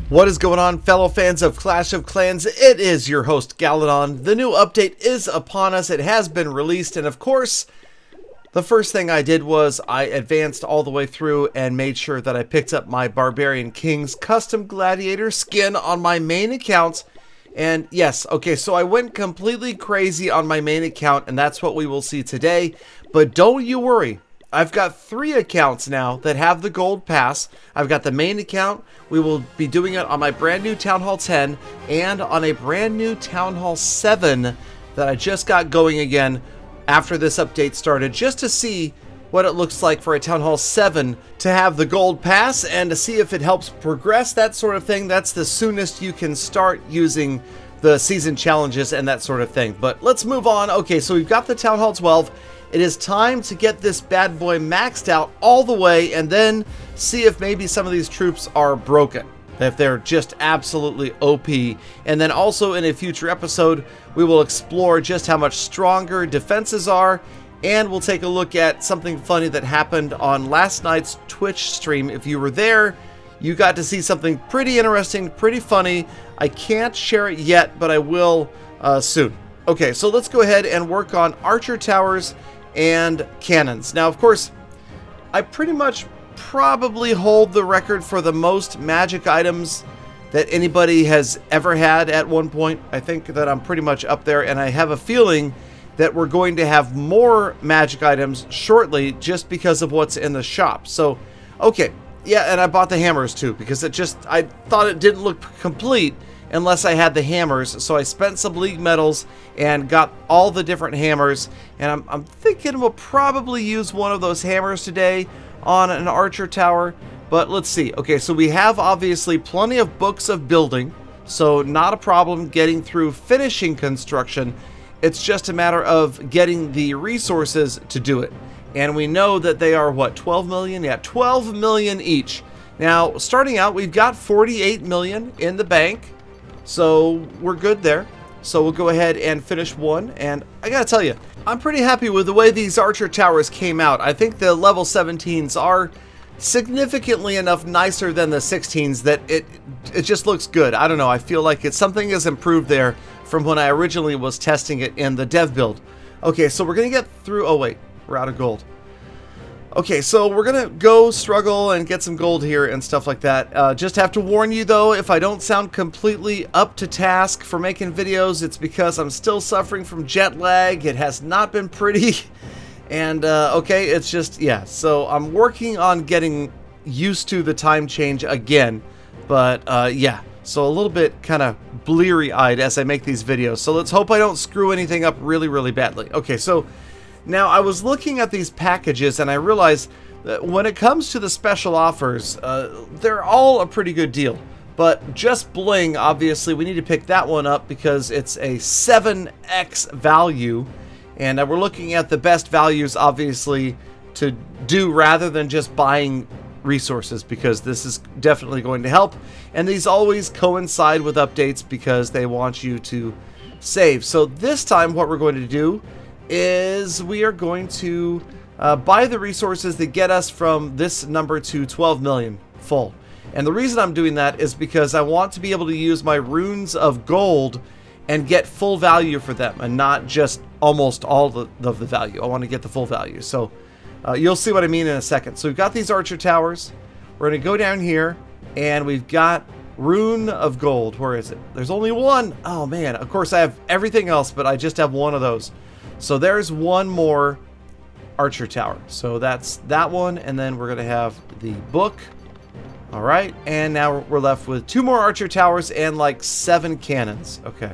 What is going on, fellow fans of Clash of Clans? It is your host, Galadon. The new update is upon us. It has been released, and of course, the first thing I did was I advanced all the way through and made sure that I picked up my Barbarian King's custom Gladiator skin on my main account. And yes, okay, so I went completely crazy on my main account, and that's what we will see today. But don't you worry. I've got 3 accounts now that have the gold pass. I've got the main account. We will be doing it on my brand new Town Hall 10 and on a brand new Town Hall 7 that I just got going again after this update started, just to see what it looks like for a Town Hall 7 to have the gold pass and to see if it helps progress, that sort of thing. That's the soonest you can start using the season challenges and that sort of thing. But let's move on. Okay, so we've got the Town Hall 12. It is time to get this bad boy maxed out all the way and then see if maybe some of these troops are broken, if they're just absolutely OP. And then also in a future episode, we will explore just how much stronger defenses are, and we'll take a look at something funny that happened on last night's Twitch stream. If you were there, you got to see something pretty interesting, pretty funny. I can't share it yet, but I will soon. Okay, so let's go ahead and work on archer towers and cannons. Now, of course, I pretty much probably hold the record for the most magic items that anybody has ever had at one point. I think that I'm pretty much up there, and I have a feeling that we're going to have more magic items shortly just because of what's in the shop. So, okay, yeah, and I bought the hammers too because I thought it didn't look complete unless I had the hammers. So I spent some league medals and got all the different hammers, and I'm thinking we'll probably use one of those hammers today on an archer tower, but let's see. Okay, so we have obviously plenty of books of building, so not a problem getting through finishing construction. It's just a matter of getting the resources to do it. And we know that they are, what, 12 million? Yeah, 12 million each. Now, starting out, we've got 48 million in the bank, so we're good there. So we'll go ahead and finish one, and I gotta tell you, I'm pretty happy with the way these archer towers came out. I think the level 17s are significantly enough nicer than the 16s that it just looks good. I don't know, I feel like something has improved there from when I originally was testing it in the dev build. Okay, so we're gonna get through, oh wait, we're out of gold. Okay, so we're gonna go struggle and get some gold here and stuff like that. Just have to warn you though, if I don't sound completely up to task for making videos, it's because I'm still suffering from jet lag. It has not been pretty. And okay, it's just, yeah, so I'm working on getting used to the time change again. But yeah, so a little bit kind of bleary-eyed as I make these videos. So let's hope I don't screw anything up really, really badly. Okay, so now, I was looking at these packages and I realized that when it comes to the special offers, they're all a pretty good deal. But just bling, obviously, we need to pick that one up because it's a 7x value. And we're looking at the best values, obviously, to do rather than just buying resources, because this is definitely going to help. And these always coincide with updates because they want you to save. So this time what we're going to do is we are going to buy the resources that get us from this number to 12 million full. And the reason I'm doing that is because I want to be able to use my runes of gold and get full value for them and not just almost all of the value. I want to get the full value. So you'll see what I mean in a second. So we've got these archer towers. We're going to go down here and we've got rune of gold. Where is it? There's only one. Oh man, of course I have everything else, but I just have one of those. So there's one more archer tower. So that's that one, and then we're going to have the book. All right, and now we're left with 2 more archer towers and like 7 cannons. Okay.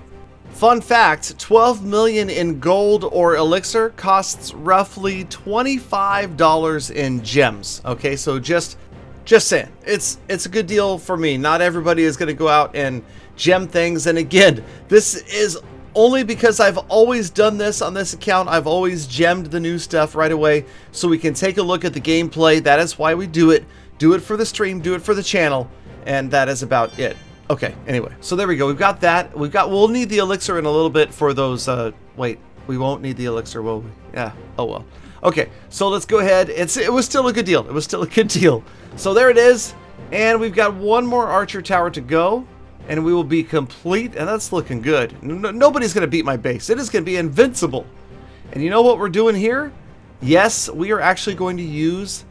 Fun fact, 12 million in gold or elixir costs roughly $25 in gems. Okay, so just saying, it's a good deal for me. Not everybody is going to go out and gem things, and again, this is only because I've always done this on this account. I've always gemmed the new stuff right away so we can take a look at the gameplay. That is why we do it. Do it for the stream, do it for the channel, and that is about it. Okay, anyway, so there we go. We've got that. We'll need the elixir in a little bit for those, wait, we won't need the elixir, will we? Yeah, oh well. Okay, so let's go ahead. It was still a good deal. It was still a good deal. So there it is. And we've got one more archer tower to go, and we will be complete, and that's looking good. Nobody's going to beat my base. It is going to be invincible. And you know what we're doing here? Yes, we are actually going to use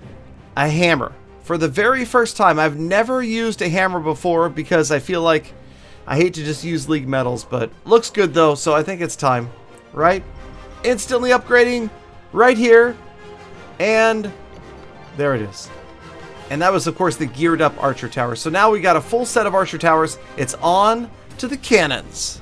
a hammer. For the very first time, I've never used a hammer before because I feel like I hate to just use League Metals, but looks good though, so I think it's time, right? Instantly upgrading right here, and there it is. And that was, of course, the geared up archer tower. So now we got a full set of archer towers. It's on to the cannons.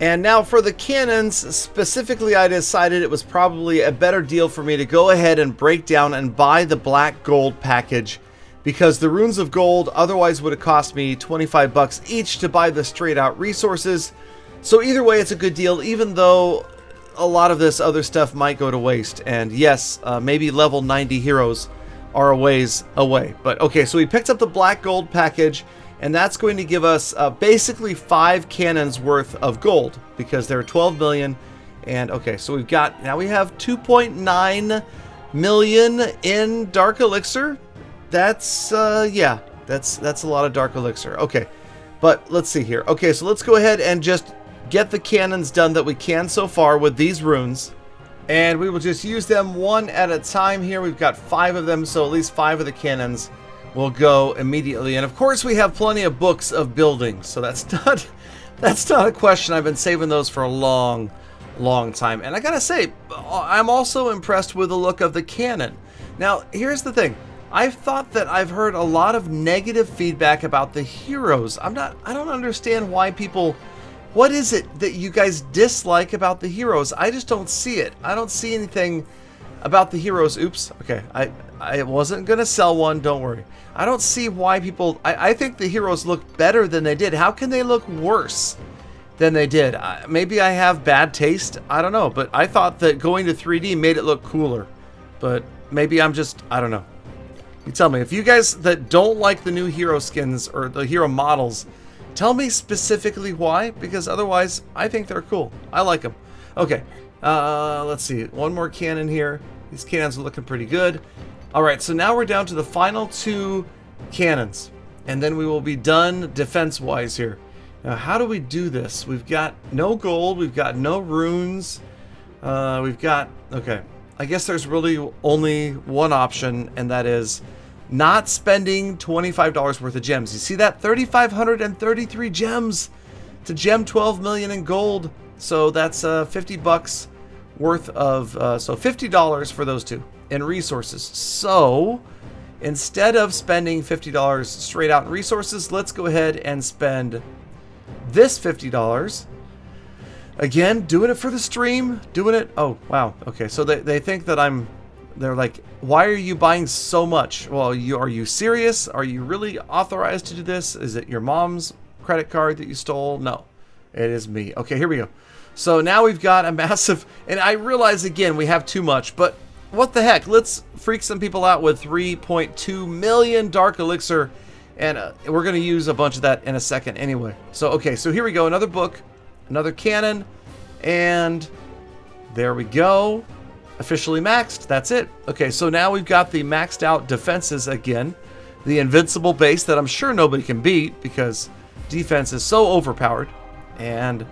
And now for the cannons, specifically I decided it was probably a better deal for me to go ahead and break down and buy the black gold package, because the runes of gold otherwise would have cost me 25 bucks each to buy the straight out resources. So either way, it's a good deal, even though a lot of this other stuff might go to waste. And yes, maybe level 90 heroes are a ways away. But okay, so we picked up the black gold package, and that's going to give us basically 5 cannons worth of gold, because they're 12 million. And okay, so we've got, now we have 2.9 million in dark elixir. That's yeah, that's a lot of dark elixir. Okay, but let's see here. Okay, so let's go ahead and just get the cannons done that we can so far with these runes, and we will just use them one at a time here. We've got 5 of them, so at least 5 of the cannons will go immediately. And of course we have plenty of books of building, so that's not a question. I've been saving those for a long time. And I gotta say, I'm also impressed with the look of the cannon. Now here's the thing, I've thought that I've heard a lot of negative feedback about the heroes. I don't understand why people, what is it that you guys dislike about the heroes? I just don't see it. I don't see anything about the heroes. Oops. Okay. I wasn't going to sell one. Don't worry. I don't see why people, I think the heroes look better than they did. How can they look worse than they did? Maybe I have bad taste. I don't know. But I thought that going to 3D made it look cooler. But maybe I'm just, I don't know. You tell me. If you guys that don't like the new hero skins or the hero models, tell me specifically why, because otherwise I think they're cool. I like them. Okay, let's see. One more cannon here. These cannons are looking pretty good. Alright, so now we're down to the final 2 cannons, and then we will be done defense-wise here. Now, how do we do this? We've got no gold. We've got no runes. We've got... Okay, I guess there's really only one option, and that is not spending $25 worth of gems. You see that? 3,533 gems to gem 12 million in gold. So that's 50 bucks worth of, so $50 for those 2 in resources. So instead of spending $50 straight out in resources, let's go ahead and spend this $50. Again, doing it for the stream, doing it. Oh, wow. Okay, so they think that they're like, why are you buying so much? Well, are you serious? Are you really authorized to do this? Is it your mom's credit card that you stole? No, it is me. Okay, here we go. So now we've got a massive, and I realize again, we have too much, but what the heck? Let's freak some people out with 3.2 million dark elixir, and we're going to use a bunch of that in a second anyway. So, okay, so here we go. Another book, another cannon, and there we go. Officially maxed. That's it. Okay, so now we've got the maxed out defenses again. The invincible base that I'm sure nobody can beat because defense is so overpowered. And,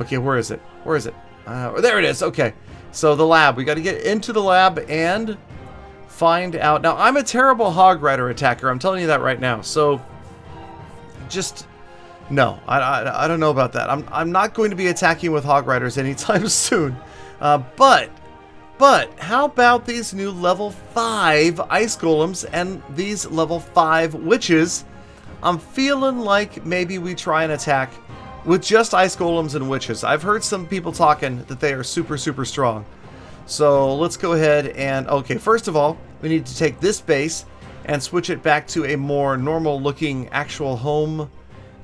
okay, where is it? Where is it? There it is. Okay, so the lab. We got to get into the lab and find out. Now, I'm a terrible hog rider attacker. I'm telling you that right now. So, just... No, I don't know about that. I'm not going to be attacking with hog riders anytime soon. But how about these new level 5 ice golems and these level 5 witches? I'm feeling like maybe we try and attack with just ice golems and witches. I've heard some people talking that they are super strong. So let's go ahead and, okay, first of all, we need to take this base and switch it back to a more normal looking actual home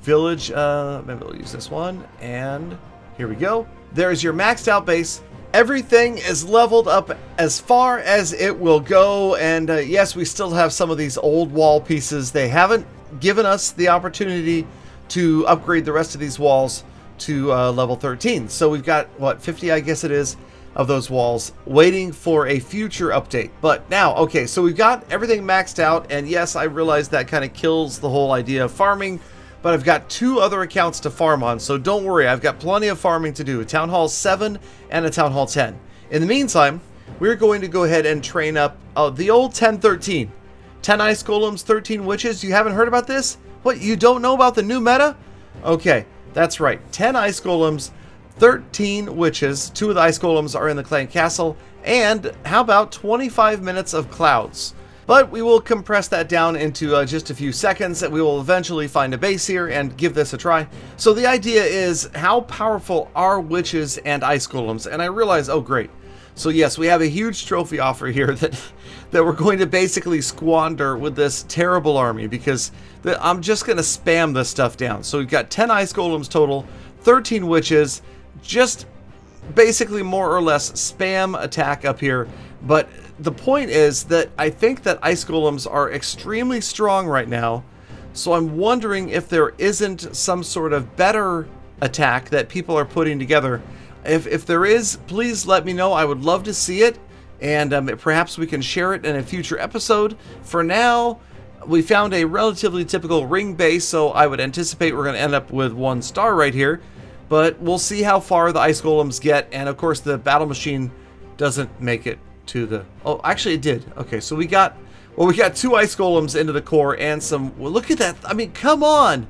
village. Maybe we'll use this one, and here we go. There's your maxed out base. Everything is leveled up as far as it will go, and yes, we still have some of these old wall pieces. They haven't given us the opportunity to upgrade the rest of these walls to level 13. So we've got, what, 50, I guess it is, of those walls, waiting for a future update. But now, okay, so we've got everything maxed out, and yes, I realize that kind of kills the whole idea of farming, but I've got 2 other accounts to farm on, so don't worry, I've got plenty of farming to do. Town Hall 7 and a Town Hall 10. In the meantime, we're going to go ahead and train up the old 10-13. 10 ice golems, 13 witches. You haven't heard about this? What, you don't know about the new meta? Okay, that's right. 10 ice golems, 13 witches. 2 of the ice golems are in the clan castle. And how about 25 minutes of clouds? But we will compress that down into just a few seconds, and we will eventually find a base here and give this a try. So the idea is, how powerful are witches and ice golems? And I realize, oh great. So yes, we have a huge trophy offer here that we're going to basically squander with this terrible army, because I'm just going to spam this stuff down. So we've got 10 ice golems total, 13 witches, just basically more or less spam attack up here. But the point is that I think that ice golems are extremely strong right now, so I'm wondering if there isn't some sort of better attack that people are putting together. If there is, please let me know. I would love to see it, and perhaps we can share it in a future episode. For now, we found a relatively typical ring base, so I would anticipate we're going to end up with 1 star right here, but we'll see how far the ice golems get. And of course the battle machine doesn't make it to the... oh, actually it did. Okay, so we got 2 ice golems into the core and some... well, look at that. I mean, come on.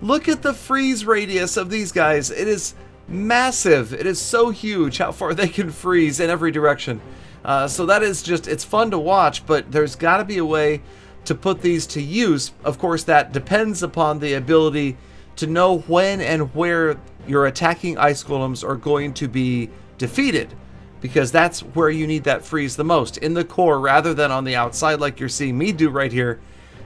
Look at the freeze radius of these guys. It is massive. It is so huge how far they can freeze in every direction. So that is just, it's fun to watch, but there's got to be a way to put these to use. Of course, that depends upon the ability to know when and where your attacking ice golems are going to be defeated, because that's where you need that freeze the most, in the core rather than on the outside like you're seeing me do right here.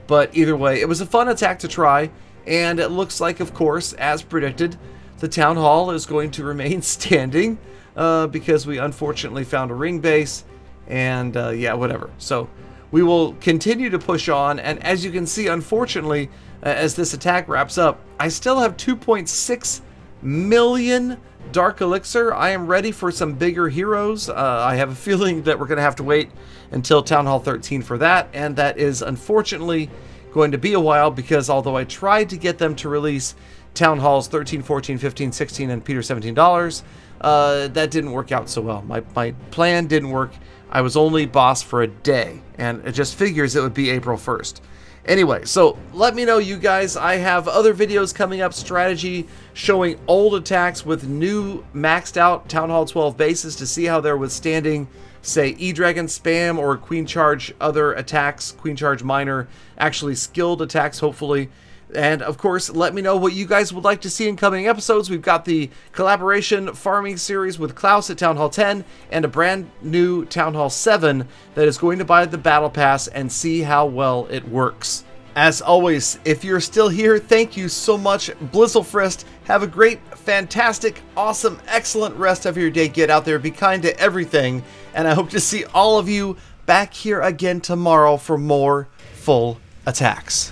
But either way, it was a fun attack to try, and it looks like, of course, as predicted, the town hall is going to remain standing because we unfortunately found a ring base, and yeah, whatever. So we will continue to push on, and as you can see, unfortunately, as this attack wraps up, I still have 2.6 million Dark Elixir. I am ready for some bigger heroes. I have a feeling that we're going to have to wait until Town Hall 13 for that, and that is unfortunately going to be a while, because although I tried to get them to release Town Halls 13, 14, 15, 16, and Peter $17, that didn't work out so well. My plan didn't work. I was only boss for a day, and it just figures it would be April 1st. Anyway, so let me know, you guys. I have other videos coming up, strategy showing old attacks with new maxed out Town Hall 12 bases to see how they're withstanding, say, E-Dragon spam or Queen Charge other attacks, Queen Charge minor, actually skilled attacks, hopefully. And of course, let me know what you guys would like to see in coming episodes. We've got the collaboration farming series with Klaus at Town Hall 10 and a brand new Town Hall 7 that is going to buy the Battle Pass and see how well it works. As always, if you're still here, thank you so much. Blizzlefrist, have a great, fantastic, awesome, excellent rest of your day. Get out there, be kind to everything, and I hope to see all of you back here again tomorrow for more full attacks.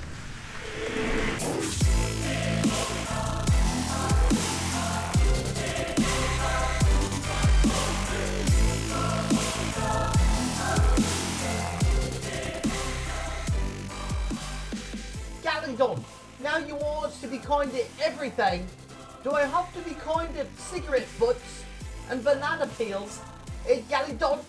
Galadon, now you want us to be kind to everything. Do I have to be kind to cigarette butts and banana peels? Galadon,